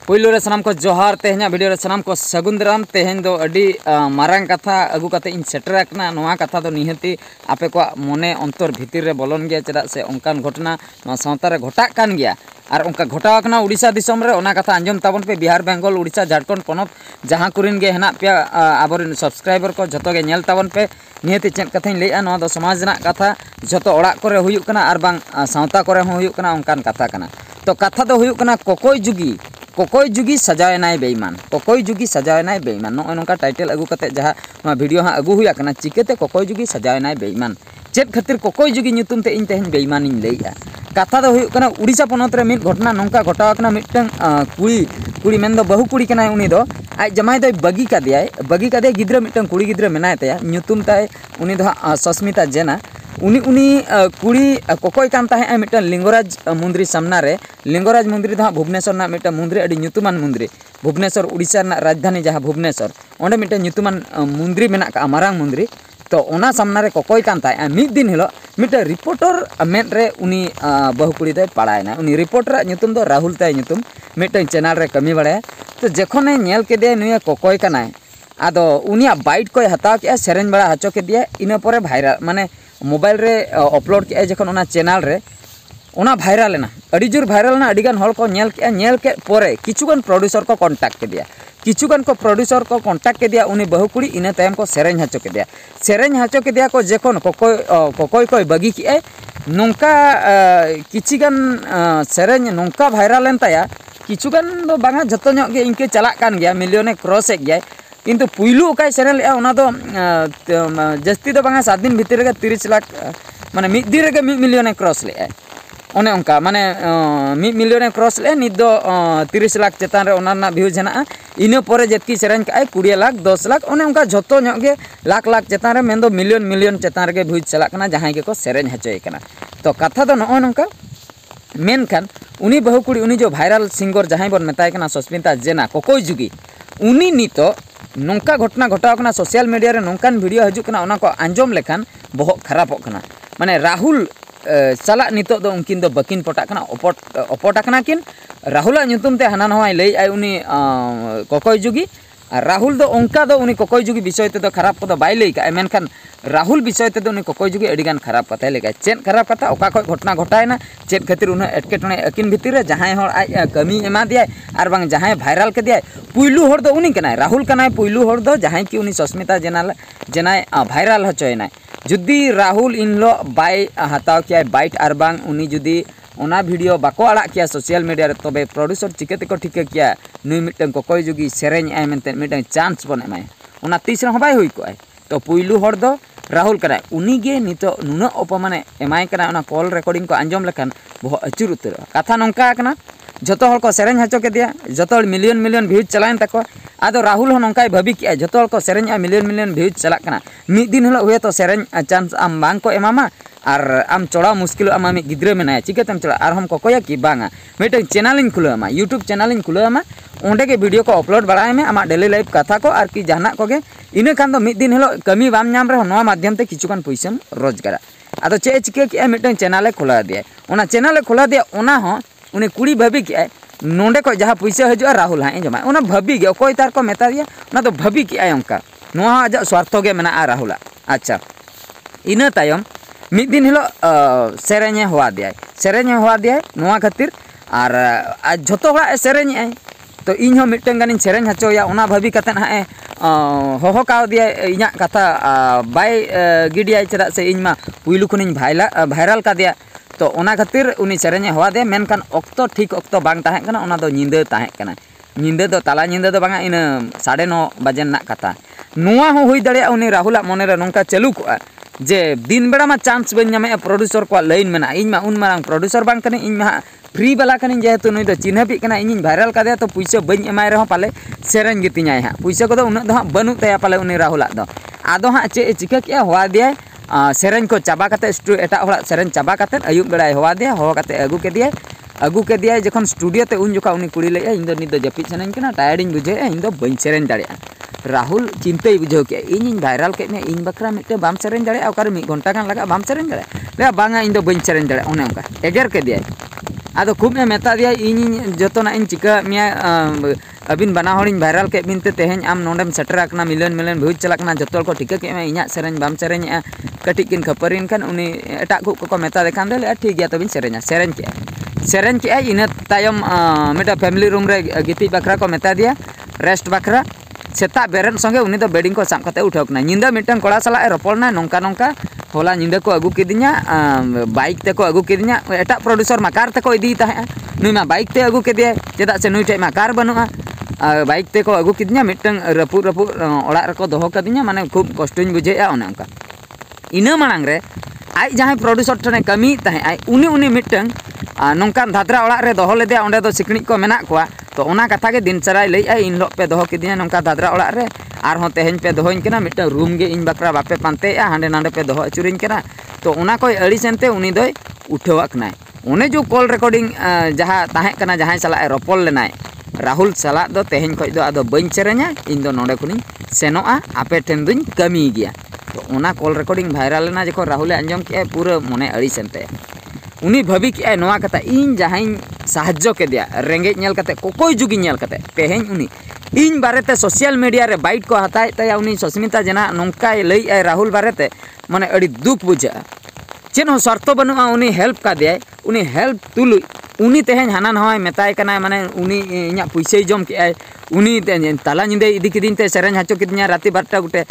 पुइलो रे सनाम को जोहार तेहना वीडियो रे सनाम को सगुन दाराम तेहन दो अडी मारांग कथा अगु कते इन सेटर आकना नोआ कथा दो निहति आपे को मने अंतर भितिर रे बोलन गया चेदा से ओंकान घटना नोआ सावता रे घटा कान गया और उनका घटा आकना उड़ीसा दिसम रे ओना कथा अंजम ताबन पे बिहार बेंगल उड़ीसा झारखंड पनत जहां कुरिन गे हेना पे आबोरिन सब्सक्राइबर को जतो गे नेल ताबन पे निहति चेद कथाኝ लैया नोआ दो समाज जना कथा जतो ओड़ा करे हुयुक कना आर बांग सावता करे हो हुयुक कना ओंकान कथा कना तो कथा दो हुयुक कना कोकोई जुगी सजावनाय बेईमान कोकोई जुगी सजावनाय बेईमान नोय नोंका टाइटल अगु कते जहां वीडियो हां अगु हुया कना चिकेते कोकोई जुगी सजावनाय बेईमान चेद खातिर कोकोई जुगी ᱧᱩᱛᱩᱢ ते इन तेहन बेईमान इन लैया कथा दो हुयुक कना उड़ीसा पनत रे मिट घटना नोंका घटाव कना मिटन कुड़ी मेन दो बहु कुड़ी कनाय उनी दो आज जमाय दो बगी कादे गिद्रा मिटन कुड़ी गिद्रा मेनाय तया ᱧᱩᱛᱩᱢ ताय उनी दो सस्मिता जेना उनी कुड़ी कोकोई कान ताहे मिटन लिंगराज मंदिर सामना रे लिंगराज मंदिर दो भुवनेश्वर ना मिटन मंदिर अडी ᱧᱩᱛᱩᱢᱟन मंदिर भुवनेश्वर उड़ीसा ना राजधानी जहां भुवनेश्वर ओंडे मिटन ᱧᱩᱛᱩᱢᱟन मंदिर मेना का मारांग मंदिर तो ओना सामना रे कोकोई कान ताहे मिद दिन हिलो मिटन रिपोर्टर मेद रे उनी बहु कुड़ी दे पड़ायना उनी रिपोर्टर ᱧᱩᱛᱩᱢ दो राहुल ताय ᱧᱩᱛᱩᱢ मिटन चैनल रे कमी बड़ाय तो जखने नेल केदे नुया कोकोई कानाय आदो उनिया बाइट कोय हताव के सेरेन बड़ा हचो के दिया इना परे भाइरल माने मोबाइल रे अपलोड के जखन ओना चैनल रे ओना भाइरल ना अड़ी जोर भाइरल ना अड़ीगान हल को नेल के परे किछुगान प्रोड्यूसर को कांटेक्ट के दिया किछुगान को प्रोड्यूसर को कांटेक्ट के दिया उनी बहु कुड़ी इना तायम को सेरेन हचो के दिया को जखन कोकोई कोई बगी के नोंका किछिगान सेरेन नोंका भाइरल लेन ताया किछुगान दो बांगा जतो ᱧᱚᱜ गे इनके चला कान गया मिलियने क्रॉस एक गया किंतु पुइलू ओकाय सेरेन ले ओना दो जस्ती दो बांगा 7 दिन भीतर गे 30 लाख माने मिद दिन रे 1 मिलियन क्रॉस ले ओने ओंका माने 1 मिलियन क्रॉस ले निद दो 30 लाख चेतान रे ओना ना व्यूज हेना इने परे जेतकी सेरेन काय 20 लाख 10 लाख ओने ओंका जतो ᱧᱚᱜ गे लाख चेतान रे मेन दो मिलियन चेतान रे गे व्यूज चला कना जहां गे को सेरेन हचोय कना तो कथा दो नोय नोंका मेनखान उनी बहु कुड़ी उनी जो भाइरल सिंगर जहां बन मेताय कना सस्मिता जेना कोकोई जुगी उनी नितो नोंका घटना घटाव कना सोशल मीडिया रे नोंकान वीडियो हजु कना ओना को आंजम लेखान बहुत खराब कना माने राहुल चला नितो दो उनकिन दो बकिन पटा कना ओपटा कना किन राहुल ᱧᱩᱛᱩᱢ ते हाना नवाय लई आय उनी कोकोई जुगी राहुल दो ओंका दो उनी कोकोई जुगी विषय ते दो खराब को दो बाय लई का मेनखान राहुल विषय ते दो उनी कोकोई जुगी अडिगान खराब कथा लेगा चेन खराब कथा ओका कोई घटना घटायना चेन खातिर उन एटकेटणे अकिन भितिर रे जहां हर आय कमी एमा दिया आर बांग जहां भाइरल के दिया पुइलू हर दो उनी कनाय राहुल कनाय पुइलू हर दो जहां की उनी सस्मिता जेनाय भाइरल हचोयनाय जुदी राहुल इनलो बाय हताव किया बाइट आर बांग उनी जुदी ओना वीडियो बाको आड़ा किया सोशल मीडिया रे तबे प्रोड्यूसर चिकेते को ठीक किया नुई मिटन कोकोई जुगी सेरेन आय मेनते मिटन चांस बन एमाय ओना तीस रे बाय हुई कोय तो पुइलू हर दो राहुल कनाय उनी गे नितो नुना अपमाने एमाय कना ओना कॉल रिकॉर्डिंग को आंजम लेखान बहु अचुर उतर कथा नोंका कना जतो हर को सेरेन हचो के दिया जतो मिलियन व्यूज चलायन तको आदो राहुल हो नोंकाय भाबी के जतो हर को सेरेन मिलियन व्यूज चला कना मिद दिन हलो हुए तो सेरेन चांस आम बांग को एमामा और आम चढ़ा मुश्किल आम मिद गिद्रे मेनाय चिकेतम चढ़ा और हम कोकोया कि बांगा मिटन चैनल इन खुलामा यूट्यूब चैनल इन खुलामा ओंडे के वीडियो को अपलोड बड़ाय में आमा डेली लाइफ कथा को और कि जहाना को गे इने खान दो मिद दिन हलो कमी बाम नाम रे नोआ माध्यम ते किछुकान पैसा रोजगार आदो चे चिके के मिटन चैनल खुला दिया ओना चैनल खुला दिया ओना हो उनी कुड़ी भाबी के नोंडे को जहां पैसा हजुआ राहुल हां जमा ओना भाबी गे कोई तार को मेता दिया ओना तो भाबी के अंका नोआ आज स्वार्थ गे मेना राहुल अच्छा इना तायम मिद दिन हिलो सेरेने हुआ दिया नोआ खातिर और आज झोतो हड़ा सेरेने आय तो इन हो मिटन गानिन सेरेन हचोया ओना भाबी कतन हाए होहो काव दिया इना कथा बाय गिडिया चरा से इनमा पुइलु खुनिन भाइरल का दिया तो ओना खातिर उनी सेरेने हुआ दे मेनखान ऑक्तो ठीक ऑक्तो बांग ताहे कना ओना दो निंदे ताहे कना निंदे दो ताला निंदे दो बांगा इन 9:30 बजे ना कथा नोआ हो हुई दड़िया उनी राहुल मने रे नोंका चालू को जे दिन बेड़ा मा चांस बन नामे प्रोड्यूसर को लाइन मेना इन मा उन मारांग प्रोड्यूसर बांग कने इन मा फ्री वाला कने जेहेतु नुई दो चिन्हपी कना इन भाइरल का दे तो पैसा बन एमाय रहो पाले सेरेन गितिኛय हा पैसा को दो उन दो बनु तया पाले उनी राहुल दो आदो हा चे चिका किया हुआ दिया सेरेन को चाबा काते एटा हड़ा सेरेन चाबा काते अयुब बेड़ा हुआ दिया हो काते अगु के दिया जखन स्टूडियो ते उन जोखा उनी कुड़ी ले इन दो निद जपी सनन कना टायरिंग बुझे इन दो बन सेरेन दाड़िया राहुल चिंताई बुझो के इन भाइरल के में इन बकरा मिटे बाम सेरेन दाड़िया ओकर 1 घंटा गान लगा बाम सेरेन दाड़िया ले बांगा इन दो बन सेरेन दाड़िया ओने ओंका एगर के दिया आदो खूब में मेता दिया इन जोतना इन चिका मिया अबिन बना हड़िन वायरल के बिनते तेहें आम नोडेम सेटराकना मिलन मिलन भूज चलाकना जतोल को ठिका के इना सेरें बाम सेरें कटिक किन खपरिन खान उनी एटा को मेता देखान दे ठीक गया तबिन सेरें के इन तायम मेटा फैमिली रूम रे गिति बकरा को मेता दिया रेस्ट बकरा सेता बेरन संगे उनी तो बेडिंग को साब कते उठावकना निंदा मिटन कोड़ा सला रोपलना नोंका नोंका होला निंदा को अगु किदिnya बाइक ते को अगु किदिnya एटा प्रोड्यूसर मा कार ते को इदी ताहे नुई मा बाइक ते अगु केदिया चेदा से नुई टे मा कार बनुआ बाइक ते को अगु किदिnya मिटन रपु ओड़ा रको दोहो कदिnya माने खूब कष्टों बुझेया ओने अंका इना मांग रे आई जहां प्रोड्यूसर ठने कमी ताहे आई उनी मिटन नोंकान धाद्रा ओड़ा रे दोहो लेदे ओंडे दो सिकनी को मेना कोआ तो ओना कथा के दिन चराई लई आई इन लोग पे दोहो किदिnya नोंका धाद्रा ओड़ा रे आर हों तेहें पे दोहोइन कना मिटन रूम गे इन बकरा बापे पानते हांडे नांडे पे दोहो अचुरिन कना तो ओना कोई अड़ी सेनते उनी दोय उठावकनाय ओने जो कॉल रिकॉर्डिंग जहां ताहे कना जहां सला रोपल लेनाय राहुल सला दो तेहें खoj दो आदो बइन सेरे냐 इन दो नोडे खुनी सेनोआ आपे ठेन दुñ कमी गया तो ओना कॉल रिकॉर्डिंग वायरल लेना जको राहुल अंजम के पूरा मने अड़ी सेनते उनी भाभी के नोआ कथा इन जहां साहाज्य के दिया रेंगे नेल कते कोकोय जुगी नेल कते तेहें उनी इन बारेते सोशल मीडिया रे बाइट को हताय तया उनी सस्मिता जना नोंकाय लई आय राहुल बारेते माने अड़ी दुख बुझा चेन हो शर्तो बनुआ उनी हेल्प का दिया उनी हेल्प तुलु उनी तेहें हाना नहय मेताय कना माने उनी इया पुइसै जम के आय उनी ताला निंदे इदी किदिन ते सेरेन हाचो किदिnya राति 12टा गुटे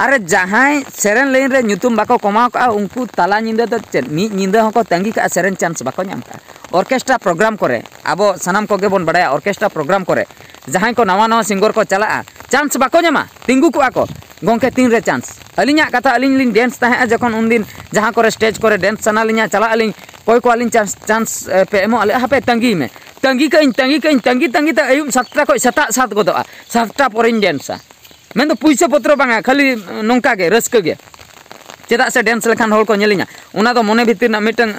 अरे जहां सेरेन लाइन रे ᱧᱩᱛᱩᱢ बाको कमाव का उनको ताला निंदे तो चेद मी निंदे होको तंगी का सेरेन चांस बाको ᱧᱟᱢ का ऑर्केस्ट्रा प्रोग्राम करे अब सनाम को गेबन बडाया ऑर्केस्ट्रा प्रोग्राम करे जहां को नवा सिंगर को चला चांस बाको ᱧᱟᱢᱟ तिंगु को आको गोंके तीन रे चांस अलिया कथा अलिन लिन डांस ताहे जखन उन दिन जहां करे स्टेज करे डांस सना लिया चला अलिन कोई को अलिन चांस पे एमो अले हापे तंगी में तंगी तंगी त अयुम 7टा को सता 7 गोदोआ 7टा पोरिन डांसा मैं तो पैसा पत्र बांगा खाली नौका के रस्क गे चेदा से डांस लेखान होल को नेलिया उना दो मने भितिर ना मिटन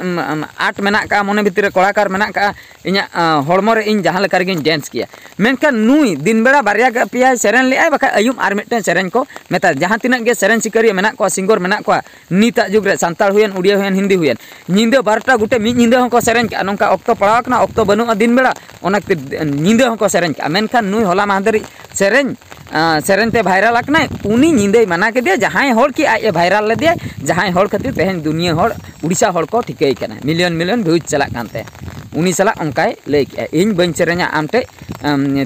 आर्ट मेना का मने भितिर कलाकार मेना का इnya हड़मो रे इन जहां लेकर गिन डांस किया मेनका नुई दिन बेड़ा बारिया का पिया सेरेन ले आय बका अयुम आर मिटन सेरेन को मेता जहां तिना गे सेरेन सिकरिया मेना को सिंगर मेना को नीता जुग रे सांताल हुयन उड़िया हुयन हिंदी हुयन निंदे 12टा गुटे मी निंदे हो को सेरेन का नोंका ऑक्टो पड़ाव कना ऑक्टो बनु दिन बेड़ा ओना निंदे हो को सेरेन का मेनका नुई होला माहदरी सेरेन सेरेन ते वायरल आकना उनी निंदे मना के दिया जहां हर की आय वायरल ले दिया जहां हर खातिर तेहेन दुनिया हर उड़ीसा हर को ठिकै कना मिलियन भ्यूज चला कानते उनी सला अंकाय ले इन बन सेरे냐 आमटे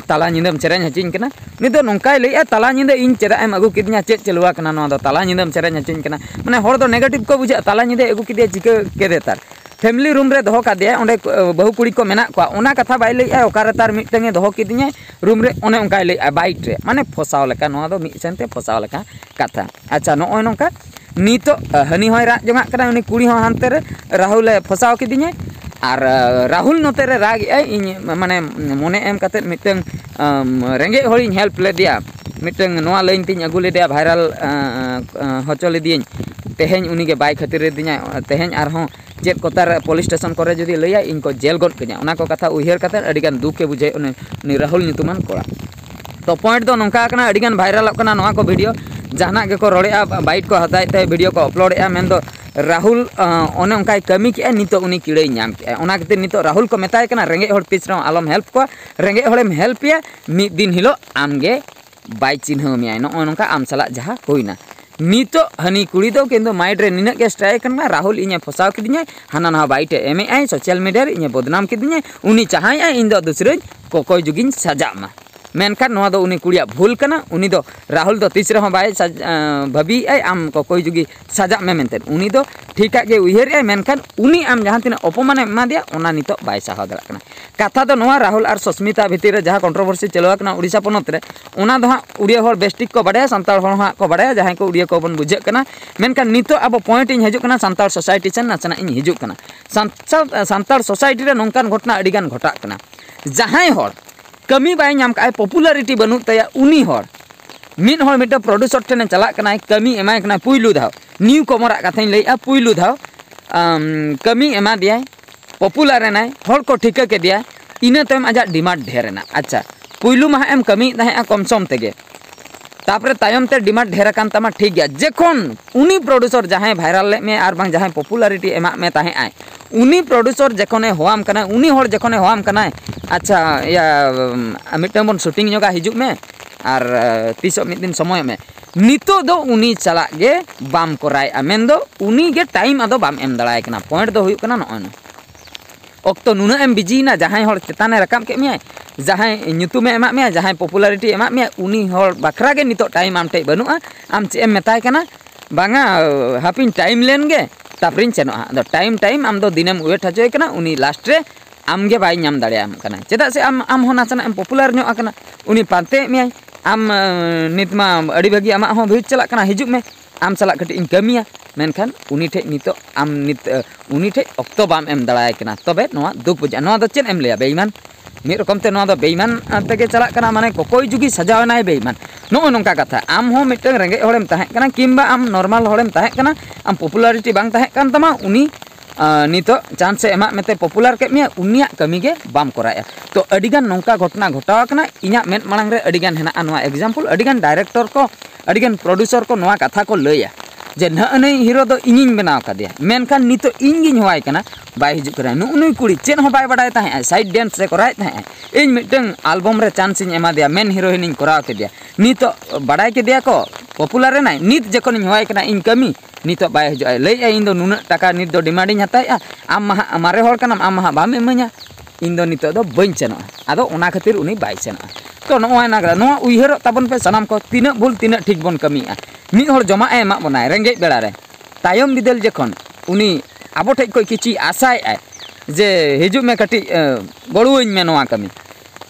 ताला निंदम सेरेन हचिन कना नि दो नंकाय ले ताला निंदे इन चेदा एम अगु किदिnya चेद चलुआ कना नो दो ताला निंदम सेरेन हचिन कना माने हर दो नेगेटिव को बुझा ताला निंदे अगु किदिया चिका के देतार फैमिली रूम रे दोहो का दिया ओंडे बहु कुड़ी को मेना को ओना कथा बाय ले ओकारे तार मिटंगे दोहो किदिnya रूम रे ओने अंकाय ले बाइट रे माने फसाव लेका नो दो मि सेनते फसाव लेका कथा अच्छा नो नोंका नीतो हनी होय राग जमा कना उनी कुड़ी हो हानते रे राहुल फसाव किदिnya और राहुल नोते रे राग इन माने मने एम कते मिटंग रेंगे होड़ी हेल्प ले दिया मिटंग नोआ लाइन तिन अगु ले दिया वायरल होचो ले दियन तेहें उनी के बाय खातिर रे दिnya तेहें आर हो चेद कोतार पुलिस स्टेशन करे जदी लैया इनको जेल गड कन्या ओना को कथा उहियर कते अडिगान दुख के बुझे उनी राहुल नितुमान कोड़ा तो पॉइंट दो नोंका कना अडिगान वायरल कना नोआ को वीडियो जहाना के को रोड़ेआ बाइट को हताय ते वीडियो को अपलोडेआ मेन दो राहुल ओने उनकाय कमी के नितो उनी किड़ै नाम के ओना खातिर नितो राहुल को मेताय कना रेंगे हड़ पिछरा आलम हेल्प को रेंगे हड़ेम हेल्प या मिद दिन हिलो आमगे बाय चिन्ह मिया नो नोंका आम सला जहा होइना नितो हनी कुड़ी दो किंतु माइंड रे निना के स्ट्राइक कना राहुल इने फसाव किदिnya हाना ना बाइट एमे आई सोशल मीडिया रे इने बदनाम किदिnya उनी चाहाय इन दो दूसरे कोकोय जुगिन सजा मा मेनखान नोआ दो उनी कुड़िया भूल कना उनी दो राहुल दो तीसरे हो बाय भाभी आई आम कोकोय जुगी सजा में मेनते उनी दो ठीका के उहिर ए मेनखान उनी आम जहां तिना अपमान एमा दिया ओना नितो बाय साहा दरा कना कथा दो नोआ राहुल और सस्मिता भितिर रे जहां कंट्रोवर्सी चलवा कना उड़ीसा पोनत रे ओना दो हां उड़िया हर बेस्टिक को बडाया संताल हर हां को बडाया जहां को उड़िया को बन बुझे कना मेनखान नितो अब पॉइंट इन हिजु कना संताल सोसाइटी सन नाचना इन हिजु कना संताल सोसाइटी रे नोंकान घटना अडिगान घटा कना जहां हर कमी बाय नाम का पॉपुलरिटी बनु तया उनी हर मिन हर मिटा प्रोड्यूसर ठने चला कना कमी एमाय कना पुइलु धाव न्यू कमरा कथा लैया पुइलु धाव कमी एमा दिया पॉपुलर नाय हर को ठिका के दिया इना तम आजा डिमांड ढेर ना अच्छा पुइलु मा एम कमी ताहे कम सम तेगे तापरे तायम ते डिमांड ढेर कान तमा ठीक गया जेखन उनी प्रोड्यूसर जहां वायरल में आर बांग जहां पॉपुलरिटी एमा में ताहे आय उनी प्रोड्यूसर जखने होआम कना उनी हर जखने होआम कना अच्छा या मिटन बन शूटिंग जोगा हिजुग में और तीसो मिद दिन समय में नितो दो उनी चला गे बाम कराय मेन दो उनी गे टाइम आदो बाम एम दड़ाय कना पॉइंट दो हुयुग कना नॉन ऑक्तो नुना एम बिजी ना जहां हर चेताने रकाम के मिया जहां ᱧᱩᱛᱩᱢ एमा मिया जहां पॉपुलैरिटी एमा मिया उनी हर बखरा गे नितो टाइम आम टे बनुआ आम चे एम मेताय कना बांगा हापिन टाइम लेन गे तापरिन चेनो आदो टाइम आम दो दिनम वेट हजोय कना उनी लास्ट रे आम गे बाय नाम दाड़ियाम कना चेदा से आम हो नाचना एम पॉपुलर ᱧᱚᱜ आकना उनी पाते मिया आम नितमा अड़ी भागी आमा हो भीड़ चला कना हिजुग में आम चला कटी इन कमिया मेनखान उनी ठे नितो आम नित उनी ठे ऑक्तो बाम एम दाड़ाय कना तबे नोआ दुख बुझा नोआ दो चेन एम लेया बेईमान मिद रकम ते नोआ दो बेईमान तेगे चला कना माने कोकोय जुगी सजावनाय बेईमान नो नोंका कथा आम हो मिटन रेंगे होड़ेम ताहे कना किंबा आम नॉर्मल होड़ेम ताहे कना आम पॉपुलैरिटी बांग ताहे कान तमा उनी नितो चांस एमा मेते पॉपुलर के मिया उनिया कमी गे बाम कराया तो अडिगान नोंका घटना घटाव कना इना मेन मांग रे अडिगान हेना नोआ एग्जांपल अडिगान डायरेक्टर को अडिगान प्रोड्यूसर को नोआ कथा को लैया जे नई हीरो दो इनिन बनाव कादिया मेनखान नितो इनगिन होवाय कना बाय हिजु करा नुई कुड़ी चेन हो बाय बडाय ताहे साइड डांस से कराय ताहे इन मिटन एल्बम रे चांस इन एमा दिया मेन हीरोइन इन कराव के दिया नितो बडाय के दिया को पॉपुलर रे नाय नित जखन इन होवाय कना इन कमी नितो बाय हिजु लैया इन दो नुना टाका नित दो डिमांड इन हताया आम मारे होर कना आम बाम एमanya इन दो नितो दो बइन चेनो आदो ओना खातिर उनी बाय चेनो तो नोआ नागरा नोआ उइहर ताबन पे सनाम को तिना भूल तिना ठीक बन कमिया मिद हर जमा एमा बनाय रेंगे बेड़ा रे तायम बिदल जखन उनी आबो ठेक कोई किछि आशाय आय जे हिजु में कटी गड़ुइन में नोआ कमी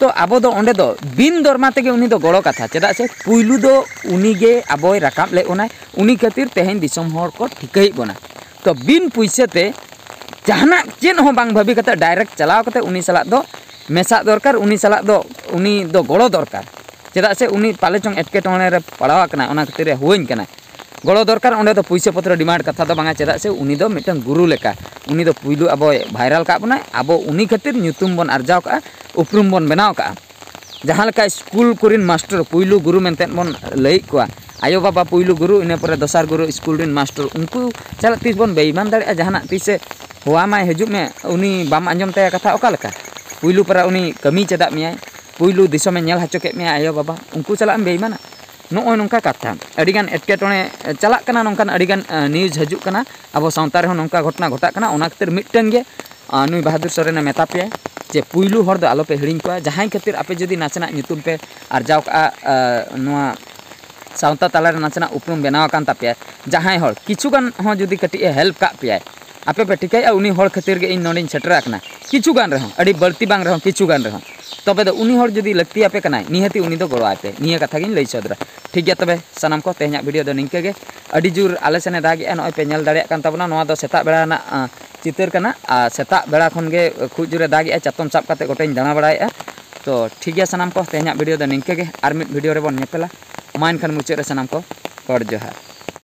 तो आबो दो ओंडे दो बिन दरमा तेगे उनी दो गड़ो कथा चेदा से पुइलु दो उनी गे आबोय राकाब ले ओनाय उनी खातिर तेहेन दिसम हर को ठिकई बना तो बिन पुइसे ते जहाना चेन हो बांग भाबी कते डायरेक्ट चलाव कते उनी सला दो मेसा दरकार उनी सला दो उनी दो गड़ो दरकार चेदा से उनी पाले चोंग एटके टोने रे पड़ावा कना ओना खातिर रे होइन कना गड़ो दरकार ओंडे दो पैसे पत्र डिमांड कथा दो बांगा चेदा से उनी दो मिटन गुरु लेका उनी दो पुइलु आबो भाइराल का बनाय आबो उनी खातिर ᱧᱩᱛᱩᱢ बन अर्जाव का उपरुम बन बनाव का जहां लेका स्कूल कुरिन मास्टर पुइलु गुरु मेनतेन बन लई कोआ आयो बाबा पुइलु गुरु इने परे दोसार गुरु स्कूल रिन मास्टर उनको चला तीस बन बेईमान दाड़े जहाना तीसे होआ माय हिजु में उनी बाम आंजम तया कथा ओका लेका पुइलु परा उनी कमी चेदा मियाय पुइलु दिसो में नेल हाचो के मिया आयो बाबा उनको चला बेईमाना नो नौका कथा अडिगान एटकेटोने चला कना नौकान अडिगान न्यूज हजूक कना अब सावता रे नौका घटना घटा कना ओना खातिर मिटन गे नुई बहादुर सोरेन मेता पे जे पुइलु हर दो आलो पे हिड़िंग को जहां खातिर आपे जदी नाचना ᱧᱩᱛᱩᱢ पे अर्जाव का नोआ सावता ताला रे नाचना उपरुम बनाव कान तापे जहां हर किछुगान हो जदी कटी हेल्प का पे आपे पे ठिकाय उनी हर खातिर गे इन नोडिन सेटर आकना किछुगान रहो अडी बळती बांग रहो किछुगान रहो तबे दो उनी हर जदी लगती आपे कना निहति उनी दो गड़ो आपे निया कथा गिन लई सदरा ठीक गया तबे सनाम को तेहना वीडियो दो निंके गे अडी जुर आले सने दागी नय पे नेल दाड़िया कान तबना नोआ दो सेता बेड़ा ना चितर कना सेता बेड़ा खन गे खुजुरे दागी चातम साब काते गोटेन दाणा बड़ाया तो ठीक गया सनाम को तेहना वीडियो दो निंके गे आर मिड वीडियो रे बन नेपेला मान खान मुचे रे सनाम को गड़ जोहार।